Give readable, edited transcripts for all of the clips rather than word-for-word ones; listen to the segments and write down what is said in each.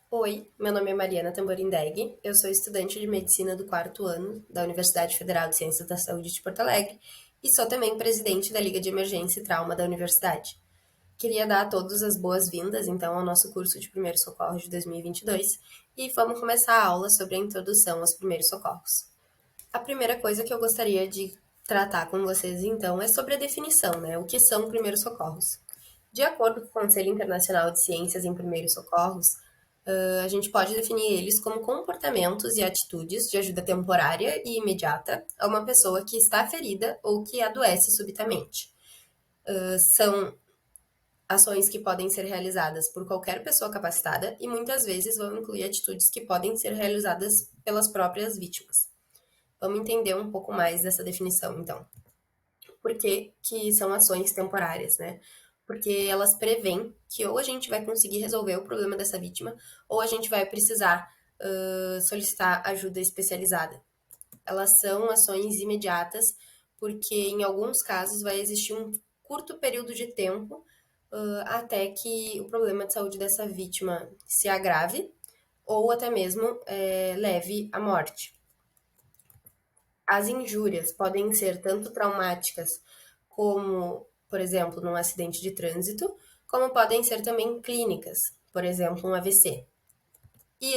Oi, meu nome é Mariana Tamborindeg, eu sou estudante de medicina do quarto ano da Universidade Federal de Ciências da Saúde de Porto Alegre e sou também presidente da Liga de Emergência e Trauma da universidade. Queria dar a todos as boas-vindas, então, ao nosso curso de Primeiros Socorros de 2022 e vamos começar a aula sobre a introdução aos primeiros socorros. A primeira coisa que eu gostaria de tratar com vocês, então, é sobre a definição, né? O que são primeiros socorros? De acordo com o Conselho Internacional de Ciências em Primeiros Socorros, a gente pode definir eles como comportamentos e atitudes de ajuda temporária e imediata a uma pessoa que está ferida ou que adoece subitamente. São ações que podem ser realizadas por qualquer pessoa capacitada e muitas vezes vão incluir atitudes que podem ser realizadas pelas próprias vítimas. Vamos entender um pouco mais dessa definição, então. Por que, que são ações temporárias, né? Porque elas prevêem que ou a gente vai conseguir resolver o problema dessa vítima, ou a gente vai precisar solicitar ajuda especializada. Elas são ações imediatas, porque em alguns casos vai existir um curto período de tempo até que o problema de saúde dessa vítima se agrave, ou até mesmo leve à morte. As injúrias podem ser tanto traumáticas como, por exemplo, num acidente de trânsito, como podem ser também clínicas, por exemplo, um AVC. E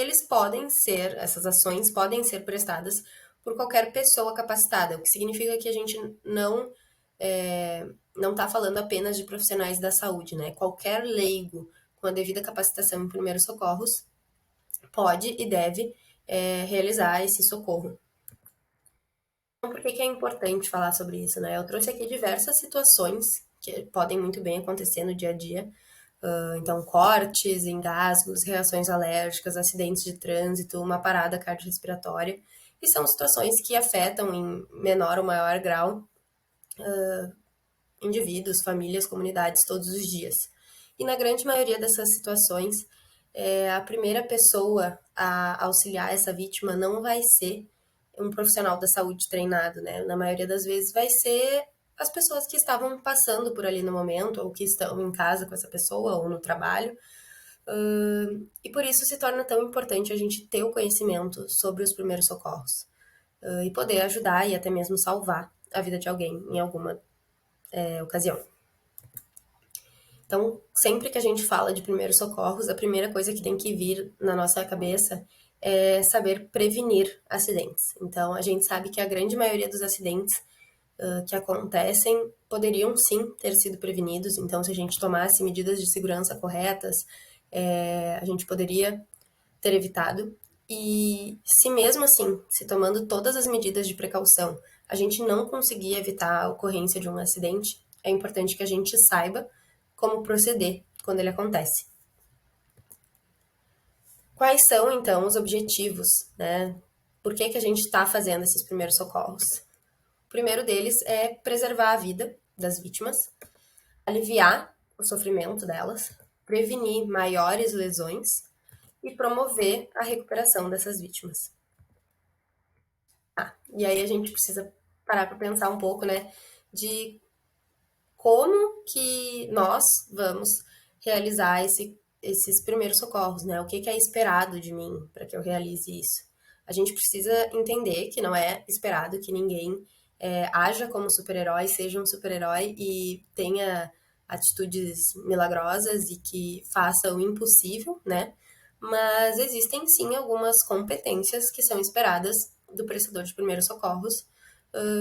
essas ações podem ser prestadas por qualquer pessoa capacitada, o que significa que a gente não está falando apenas de profissionais da saúde, né? Qualquer leigo com a devida capacitação em primeiros socorros pode e deve realizar esse socorro. Então, por que que é importante falar sobre isso, né? Eu trouxe aqui diversas situações que podem muito bem acontecer no dia a dia. Então, cortes, engasgos, reações alérgicas, acidentes de trânsito, uma parada cardiorrespiratória. E são situações que afetam em menor ou maior grau indivíduos, famílias, comunidades todos os dias. E na grande maioria dessas situações, a primeira pessoa a auxiliar essa vítima não vai ser um profissional da saúde treinado, né? Na maioria das vezes vai ser as pessoas que estavam passando por ali no momento, ou que estão em casa com essa pessoa, ou no trabalho. E por isso se torna tão importante a gente ter o conhecimento sobre os primeiros socorros. E poder ajudar e até mesmo salvar a vida de alguém em alguma ocasião. Então, sempre que a gente fala de primeiros socorros, a primeira coisa que tem que vir na nossa cabeça é saber prevenir acidentes. Então, a gente sabe que a grande maioria dos acidentes que acontecem poderiam sim ter sido prevenidos. Então, se a gente tomasse medidas de segurança corretas, a gente poderia ter evitado. E se mesmo assim, se tomando todas as medidas de precaução, a gente não conseguir evitar a ocorrência de um acidente, é importante que a gente saiba como proceder quando ele acontece. Quais são, então, os objetivos, né? Por que, que a gente está fazendo esses primeiros socorros? O primeiro deles é preservar a vida das vítimas, aliviar o sofrimento delas, prevenir maiores lesões e promover a recuperação dessas vítimas. E aí a gente precisa parar para pensar um pouco, né, de como que nós vamos realizar esses primeiros socorros, né? O que, que é esperado de mim para que eu realize isso? A gente precisa entender que não é esperado que ninguém haja como super-herói, seja um super-herói e tenha atitudes milagrosas e que faça o impossível, né? Mas existem sim algumas competências que são esperadas do prestador de primeiros socorros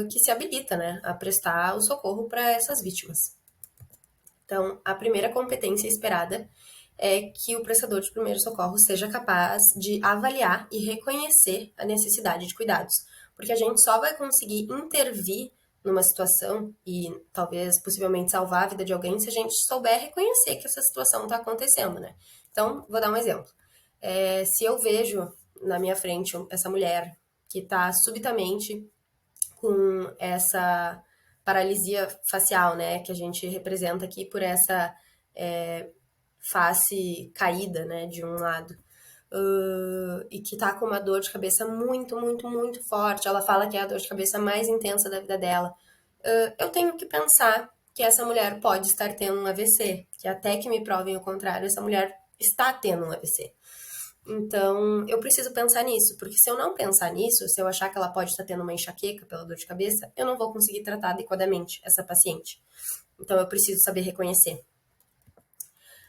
que se habilita, né, a prestar o socorro para essas vítimas. Então, a primeira competência esperada é que o prestador de primeiros socorros seja capaz de avaliar e reconhecer a necessidade de cuidados, porque a gente só vai conseguir intervir numa situação e talvez possivelmente salvar a vida de alguém se a gente souber reconhecer que essa situação está acontecendo, né? Então, vou dar um exemplo. Se eu vejo na minha frente essa mulher que está subitamente com essa paralisia facial, né, que a gente representa aqui por essa face caída, né, de um lado. E que tá com uma dor de cabeça muito, muito, muito forte. Ela fala que é a dor de cabeça mais intensa da vida dela. Eu tenho que pensar que essa mulher pode estar tendo um AVC, que até que me provem o contrário, essa mulher está tendo um AVC. Então, eu preciso pensar nisso, porque se eu não pensar nisso, se eu achar que ela pode estar tendo uma enxaqueca pela dor de cabeça, eu não vou conseguir tratar adequadamente essa paciente. Então, eu preciso saber reconhecer.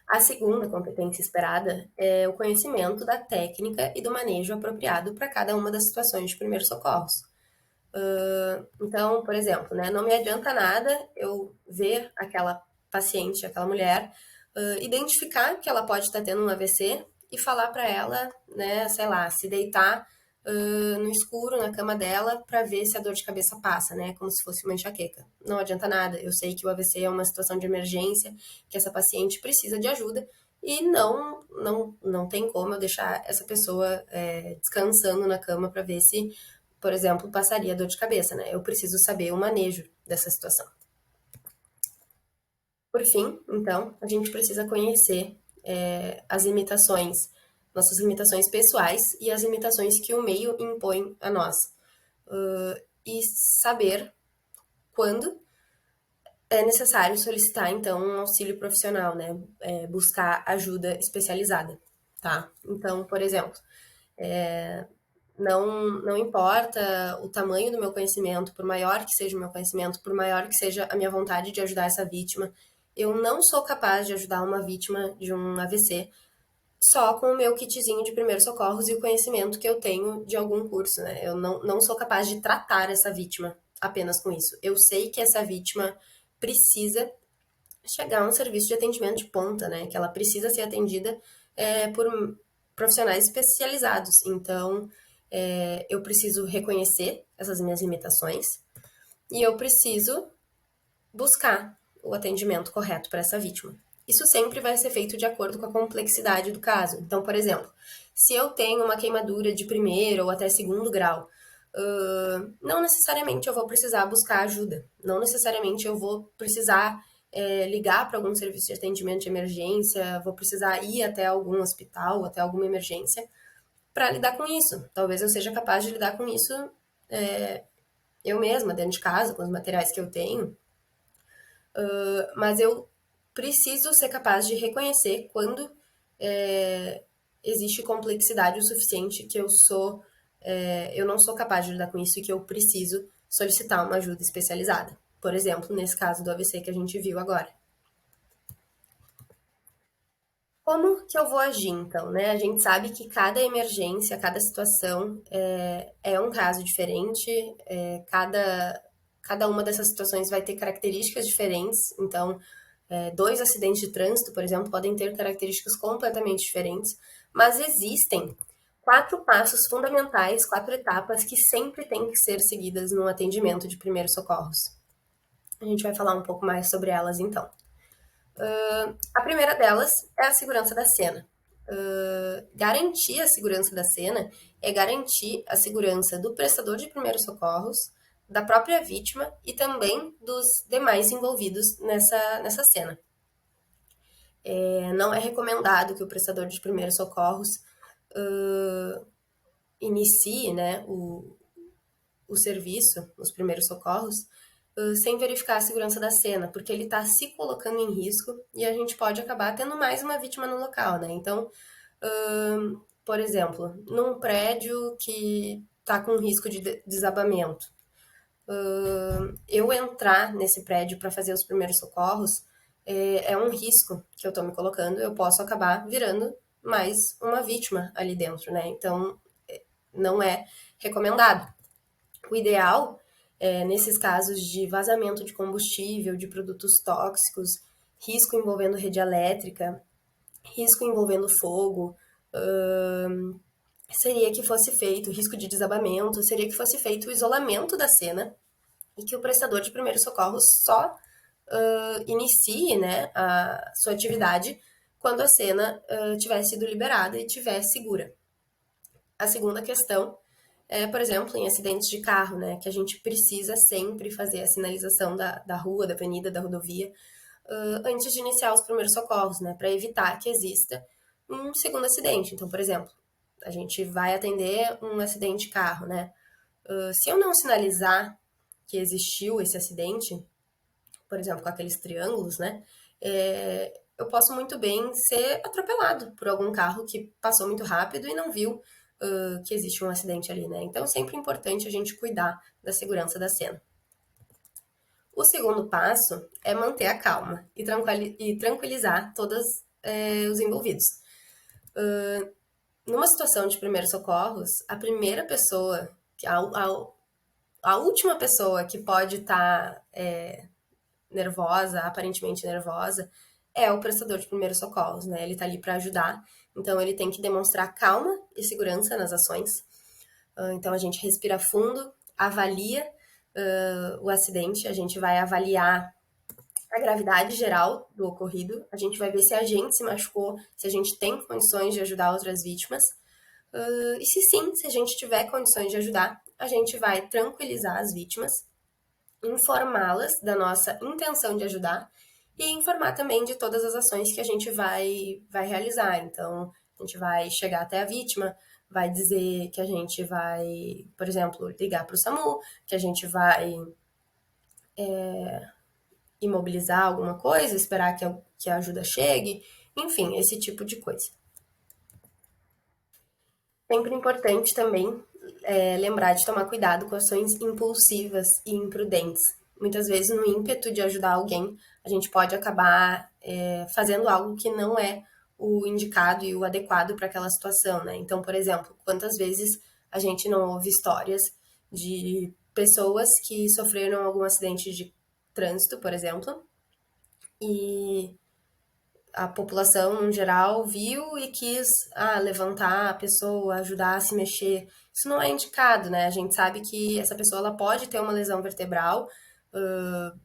A segunda competência esperada é o conhecimento da técnica e do manejo apropriado para cada uma das situações de primeiros socorros. Então, por exemplo, né, não me adianta nada eu ver aquela paciente, aquela mulher, identificar que ela pode estar tendo um AVC e falar para ela, né, sei lá, se deitar no escuro na cama dela para ver se a dor de cabeça passa, né, como se fosse uma enxaqueca. Não adianta nada. Eu sei que o AVC é uma situação de emergência, que essa paciente precisa de ajuda e não tem como eu deixar essa pessoa descansando na cama para ver se, por exemplo, passaria dor de cabeça, né? Eu preciso saber o manejo dessa situação. Por fim, então, a gente precisa conhecer as limitações, nossas limitações pessoais e as limitações que o meio impõe a nós. E saber quando é necessário solicitar, então, um auxílio profissional, né? Buscar ajuda especializada, tá? Então, por exemplo, não importa o tamanho do meu conhecimento, por maior que seja o meu conhecimento, por maior que seja a minha vontade de ajudar essa vítima, eu não sou capaz de ajudar uma vítima de um AVC só com o meu kitzinho de primeiros socorros e o conhecimento que eu tenho de algum curso, né? Eu não sou capaz de tratar essa vítima apenas com isso. Eu sei que essa vítima precisa chegar a um serviço de atendimento de ponta, né? Que ela precisa ser atendida por profissionais especializados. Então, eu preciso reconhecer essas minhas limitações e eu preciso buscar o atendimento correto para essa vítima. Isso sempre vai ser feito de acordo com a complexidade do caso. Então, por exemplo, se eu tenho uma queimadura de primeiro ou até segundo grau, não necessariamente eu vou precisar buscar ajuda, não necessariamente eu vou precisar ligar para algum serviço de atendimento de emergência, vou precisar ir até algum hospital, até alguma emergência para lidar com isso. Talvez eu seja capaz de lidar com isso eu mesma, dentro de casa, com os materiais que eu tenho, mas eu preciso ser capaz de reconhecer quando existe complexidade o suficiente que eu não sou capaz de lidar com isso e que eu preciso solicitar uma ajuda especializada. Por exemplo, nesse caso do AVC que a gente viu agora. Como que eu vou agir, então, né? A gente sabe que cada emergência, cada situação é um caso diferente, cada uma dessas situações vai ter características diferentes. Então, dois acidentes de trânsito, por exemplo, podem ter características completamente diferentes, mas existem quatro passos fundamentais, quatro etapas que sempre têm que ser seguidas no atendimento de primeiros socorros. A gente vai falar um pouco mais sobre elas, então. A primeira delas é a segurança da cena. Garantir a segurança da cena é garantir a segurança do prestador de primeiros socorros, da própria vítima e também dos demais envolvidos nessa cena. Não é recomendado que o prestador de primeiros socorros inicie, né, o serviço, os primeiros socorros, sem verificar a segurança da cena, porque ele está se colocando em risco e a gente pode acabar tendo mais uma vítima no local, né? Então, por exemplo, num prédio que está com risco de desabamento, eu entrar nesse prédio para fazer os primeiros socorros é um risco que eu estou me colocando, eu posso acabar virando mais uma vítima ali dentro, né? Então, não é recomendado. O ideal nesses casos de vazamento de combustível, de produtos tóxicos, risco envolvendo rede elétrica, risco envolvendo fogo, seria que fosse feito, risco de desabamento, seria que fosse feito o isolamento da cena e que o prestador de primeiros socorros só inicie, né, a sua atividade quando a cena tiver sido liberada e estiver segura. A segunda questão por exemplo, em acidentes de carro, né, que a gente precisa sempre fazer a sinalização da rua, da avenida, da rodovia, antes de iniciar os primeiros socorros, né, para evitar que exista um segundo acidente. Então, por exemplo, a gente vai atender um acidente de carro, né? Se eu não sinalizar que existiu esse acidente, por exemplo, com aqueles triângulos, né, eu posso muito bem ser atropelado por algum carro que passou muito rápido e não viu que existe um acidente ali, né? Então, sempre é importante a gente cuidar da segurança da cena. O segundo passo é manter a calma e tranquilizar todos os envolvidos. Numa situação de primeiros socorros, a primeira pessoa, a última pessoa que pode estar nervosa, aparentemente nervosa, é o prestador de primeiros socorros, né? Ele tá ali para ajudar, então ele tem que demonstrar calma e segurança nas ações. Então a gente respira fundo, avalia o acidente, a gente vai avaliar a gravidade geral do ocorrido, a gente vai ver se a gente se machucou, se a gente tem condições de ajudar outras vítimas. E se sim, se a gente tiver condições de ajudar, a gente vai tranquilizar as vítimas, informá-las da nossa intenção de ajudar e informar também de todas as ações que a gente vai realizar. Então, a gente vai chegar até a vítima, vai dizer que a gente vai, por exemplo, ligar para o SAMU, que a gente vai imobilizar alguma coisa, esperar que a ajuda chegue, enfim, esse tipo de coisa. Sempre importante também lembrar de tomar cuidado com ações impulsivas e imprudentes. Muitas vezes, no ímpeto de ajudar alguém, a gente pode acabar fazendo algo que não é o indicado e o adequado para aquela situação, né? Então, por exemplo, quantas vezes a gente não ouve histórias de pessoas que sofreram algum acidente de trânsito, por exemplo, e a população no geral viu e quis levantar a pessoa, ajudar a se mexer. Isso não é indicado, né? A gente sabe que essa pessoa ela pode ter uma lesão vertebral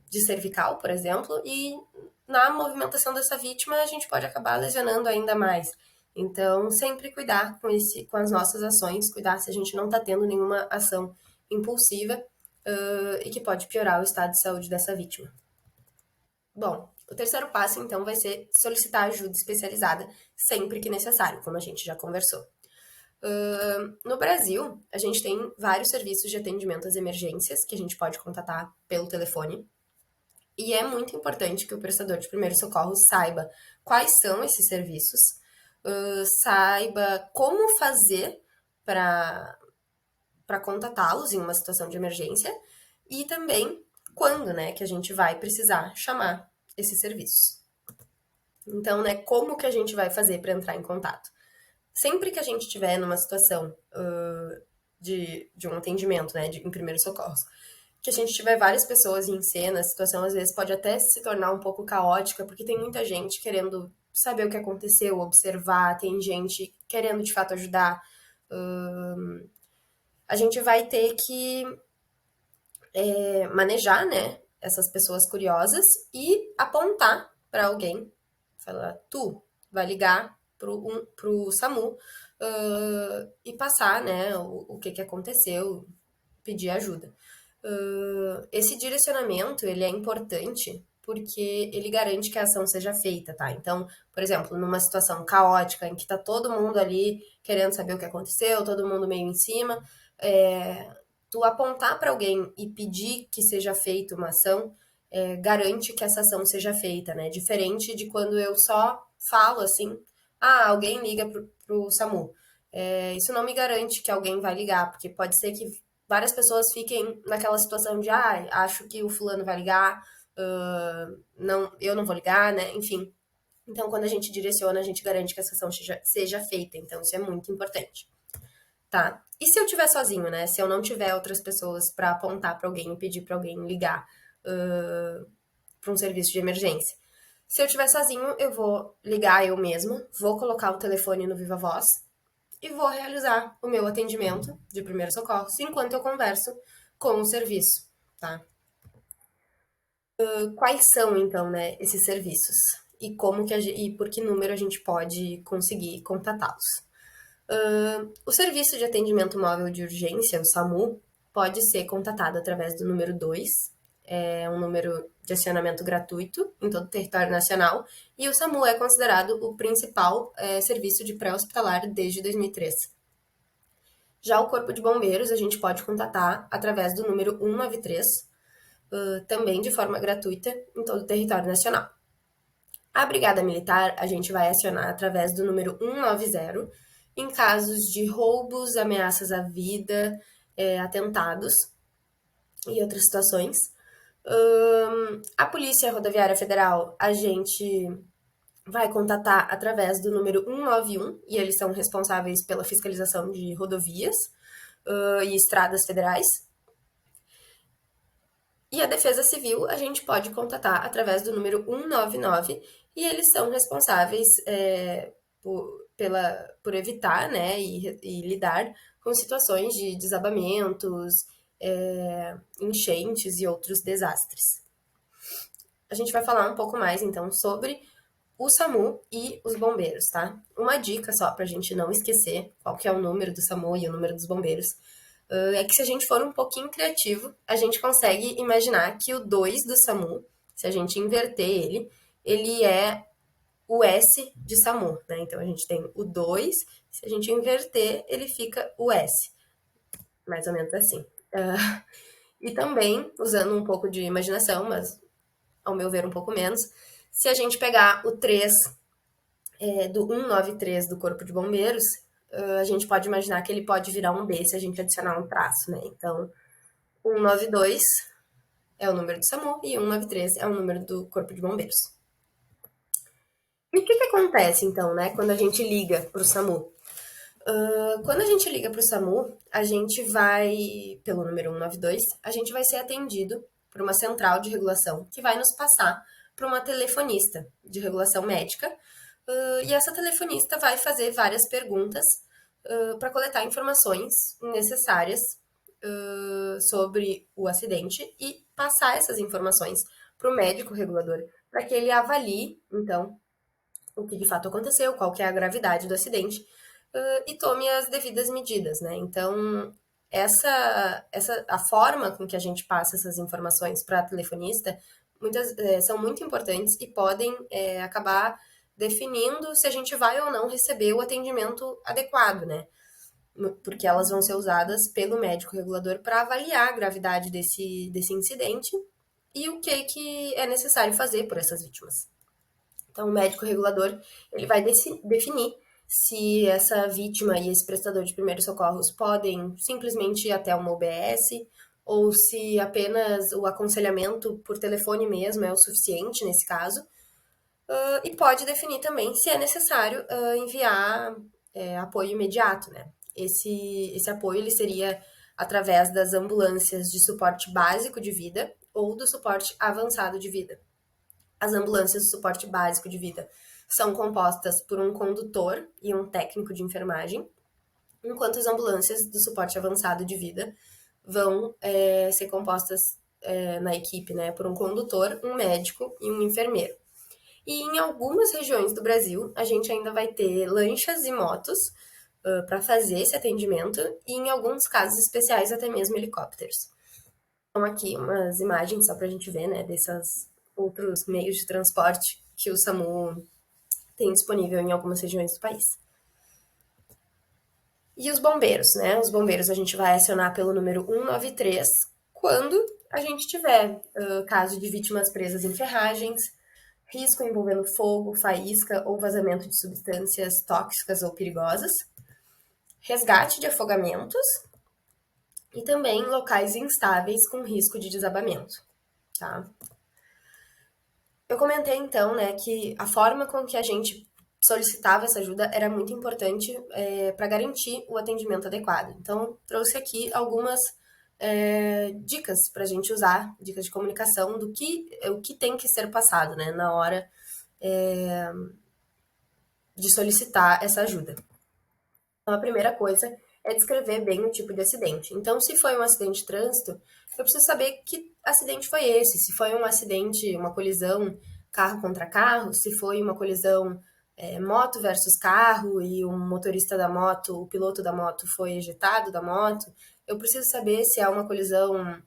de cervical, por exemplo, e na movimentação dessa vítima a gente pode acabar lesionando ainda mais. Então, sempre cuidar com as nossas ações, cuidar se a gente não está tendo nenhuma ação impulsiva e que pode piorar o estado de saúde dessa vítima. Bom, o terceiro passo, então, vai ser solicitar ajuda especializada sempre que necessário, como a gente já conversou. No Brasil, a gente tem vários serviços de atendimento às emergências que a gente pode contatar pelo telefone. E é muito importante que o prestador de primeiros socorros saiba quais são esses serviços, saiba como fazer para contatá-los em uma situação de emergência e também quando, né, que a gente vai precisar chamar esses serviços. Então, né, como que a gente vai fazer para entrar em contato? Sempre que a gente estiver numa situação de um atendimento, né, em primeiros socorros, que a gente tiver várias pessoas em cena, a situação às vezes pode até se tornar um pouco caótica, porque tem muita gente querendo saber o que aconteceu, observar, tem gente querendo de fato ajudar. A gente vai ter que manejar, né, essas pessoas curiosas e apontar para alguém, falar, tu vai ligar pro SAMU e passar, né, o que aconteceu, pedir ajuda. Esse direcionamento, ele é importante porque ele garante que a ação seja feita, tá? Então, por exemplo, numa situação caótica em que tá todo mundo ali querendo saber o que aconteceu, todo mundo meio em cima, tu apontar para alguém e pedir que seja feita uma ação garante que essa ação seja feita, né? Diferente de quando eu só falo assim, alguém liga pro SAMU. Isso não me garante que alguém vai ligar, porque pode ser que várias pessoas fiquem naquela situação de, acho que o fulano vai ligar, não, eu não vou ligar, né? Enfim. Então, quando a gente direciona, a gente garante que essa ação seja feita. Então, isso é muito importante. Tá? E se eu estiver sozinho, né? Se eu não tiver outras pessoas para apontar para alguém e pedir para alguém ligar para um serviço de emergência? Se eu estiver sozinho, eu vou ligar eu mesma, vou colocar o telefone no Viva Voz e vou realizar o meu atendimento de primeiro socorro enquanto eu converso com o serviço, tá? Quais são, então, né, esses serviços? E como que e por que número a gente pode conseguir contatá-los? O Serviço de Atendimento Móvel de Urgência, o SAMU, pode ser contatado através do número 2, é um número de acionamento gratuito em todo o território nacional, e o SAMU é considerado o principal serviço de pré-hospitalar desde 2003. Já o Corpo de Bombeiros a gente pode contatar através do número 193, também de forma gratuita em todo o território nacional. A Brigada Militar a gente vai acionar através do número 190 em casos de roubos, ameaças à vida, atentados e outras situações. A Polícia Rodoviária Federal a gente vai contatar através do número 191 e eles são responsáveis pela fiscalização de rodovias e estradas federais. E a Defesa Civil a gente pode contatar através do número 199 e eles são responsáveis por evitar, né, e lidar com situações de desabamentos, enchentes e outros desastres. A gente vai falar um pouco mais, então, sobre o SAMU e os bombeiros, tá? Uma dica só pra gente não esquecer qual que é o número do SAMU e o número dos bombeiros, é que se a gente for um pouquinho criativo, a gente consegue imaginar que o 2 do SAMU, se a gente inverter ele é o S de SAMU, né? Então a gente tem o 2, se a gente inverter, ele fica o S. Mais ou menos assim. E também, usando um pouco de imaginação, mas ao meu ver um pouco menos, se a gente pegar o 3 do 193 do Corpo de Bombeiros, a gente pode imaginar que ele pode virar um B se a gente adicionar um traço, né? Então, 192 é o número do SAMU e 193 é o número do Corpo de Bombeiros. E o que acontece, então, né, quando a gente liga para o SAMU? Quando a gente liga para o SAMU, a gente vai, pelo número 192, a gente vai ser atendido por uma central de regulação que vai nos passar para uma telefonista de regulação médica. E essa telefonista vai fazer várias perguntas para coletar informações necessárias sobre o acidente e passar essas informações para o médico regulador, para que ele avalie, então, o que de fato aconteceu, qual que é a gravidade do acidente e tome as devidas medidas, né? Então, a forma com que a gente passa essas informações para a telefonista são muito importantes e podem acabar definindo se a gente vai ou não receber o atendimento adequado, né? Porque elas vão ser usadas pelo médico regulador para avaliar a gravidade desse incidente e o que é necessário fazer por essas vítimas. Então, o médico regulador ele vai definir se essa vítima e esse prestador de primeiros socorros podem simplesmente ir até uma UBS ou se apenas o aconselhamento por telefone mesmo é o suficiente nesse caso. E pode definir também se é necessário enviar apoio imediato, né? Esse apoio ele seria através das ambulâncias de suporte básico de vida ou do suporte avançado de vida. As ambulâncias de suporte básico de vida são compostas por um condutor e um técnico de enfermagem, enquanto as ambulâncias do suporte avançado de vida vão ser compostas na equipe, né, por um condutor, um médico e um enfermeiro. E em algumas regiões do Brasil, a gente ainda vai ter lanchas e motos para fazer esse atendimento e, em alguns casos especiais, até mesmo helicópteros. Então, aqui umas imagens só para a gente ver, né, desses outros meios de transporte que o SAMU tem disponível em algumas regiões do país. E os bombeiros, né? Os bombeiros a gente vai acionar pelo número 193 quando a gente tiver caso de vítimas presas em ferragens, risco envolvendo fogo, faísca ou vazamento de substâncias tóxicas ou perigosas, resgate de afogamentos e também locais instáveis com risco de desabamento, tá? Eu comentei então, né, que a forma com que a gente solicitava essa ajuda era muito importante para garantir o atendimento adequado. Então, trouxe aqui algumas dicas para a gente usar, dicas de comunicação do o que tem que ser passado, né, na hora de solicitar essa ajuda. Então, a primeira coisa é descrever bem o tipo de acidente. Então, se foi um acidente de trânsito, eu preciso saber que acidente foi esse. Se foi um acidente, uma colisão carro contra carro, se foi uma colisão moto versus carro e o motorista da moto, o piloto da moto foi ejetado da moto, eu preciso saber se é uma colisão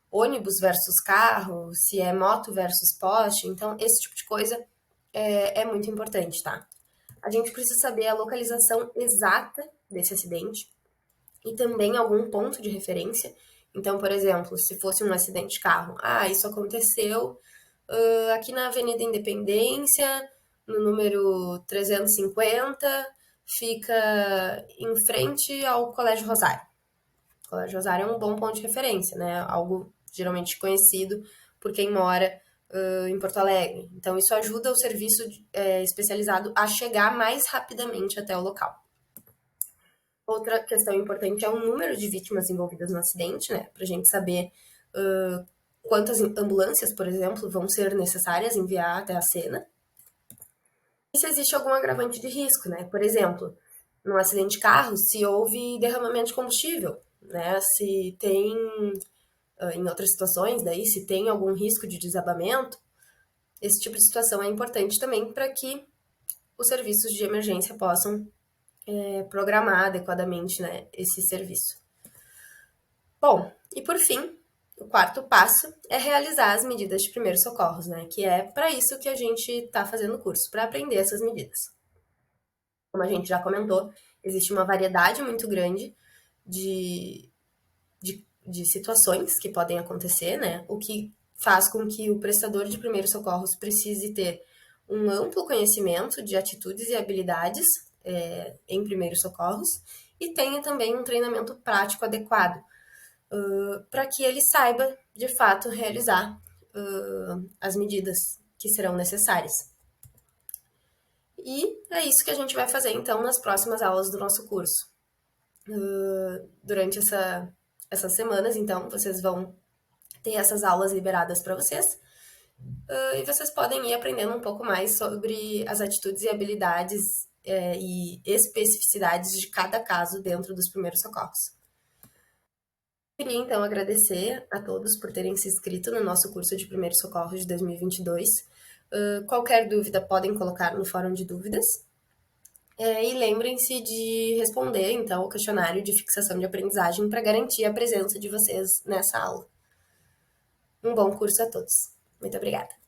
ônibus versus carro, se é moto versus poste. Então, esse tipo de coisa é muito importante, tá? A gente precisa saber a localização exata desse acidente e também algum ponto de referência. Então, por exemplo, se fosse um acidente de carro, isso aconteceu aqui na Avenida Independência, no número 350, fica em frente ao Colégio Rosário. O Colégio Rosário é um bom ponto de referência, né? Algo geralmente conhecido por quem mora em Porto Alegre. Então, isso ajuda o serviço especializado a chegar mais rapidamente até o local. Outra questão importante é o número de vítimas envolvidas no acidente, né? Para a gente saber quantas ambulâncias, por exemplo, vão ser necessárias enviar até a cena. E se existe algum agravante de risco, né? Por exemplo, num acidente de carro, se houve derramamento de combustível, né? Se tem, em outras situações, daí, se tem algum risco de desabamento, esse tipo de situação é importante também para que os serviços de emergência possam programar adequadamente, né, esse serviço. Bom, e por fim, o quarto passo é realizar as medidas de primeiros socorros, né, que é para isso que a gente está fazendo o curso, para aprender essas medidas. Como a gente já comentou, existe uma variedade muito grande de situações que podem acontecer, né, o que faz com que o prestador de primeiros socorros precise ter um amplo conhecimento de atitudes e habilidades em primeiros socorros e tenha também um treinamento prático adequado para que ele saiba, de fato, realizar as medidas que serão necessárias. E é isso que a gente vai fazer, então, nas próximas aulas do nosso curso. Durante essas semanas, então, vocês vão ter essas aulas liberadas para vocês. E vocês podem ir aprendendo um pouco mais sobre as atitudes e habilidades e especificidades de cada caso dentro dos primeiros socorros. Queria então agradecer a todos por terem se inscrito no nosso curso de primeiros socorros de 2022. Qualquer dúvida podem colocar no fórum de dúvidas. E lembrem-se de responder então o questionário de fixação de aprendizagem para garantir a presença de vocês nessa aula. Um bom curso a todos. Muito obrigada.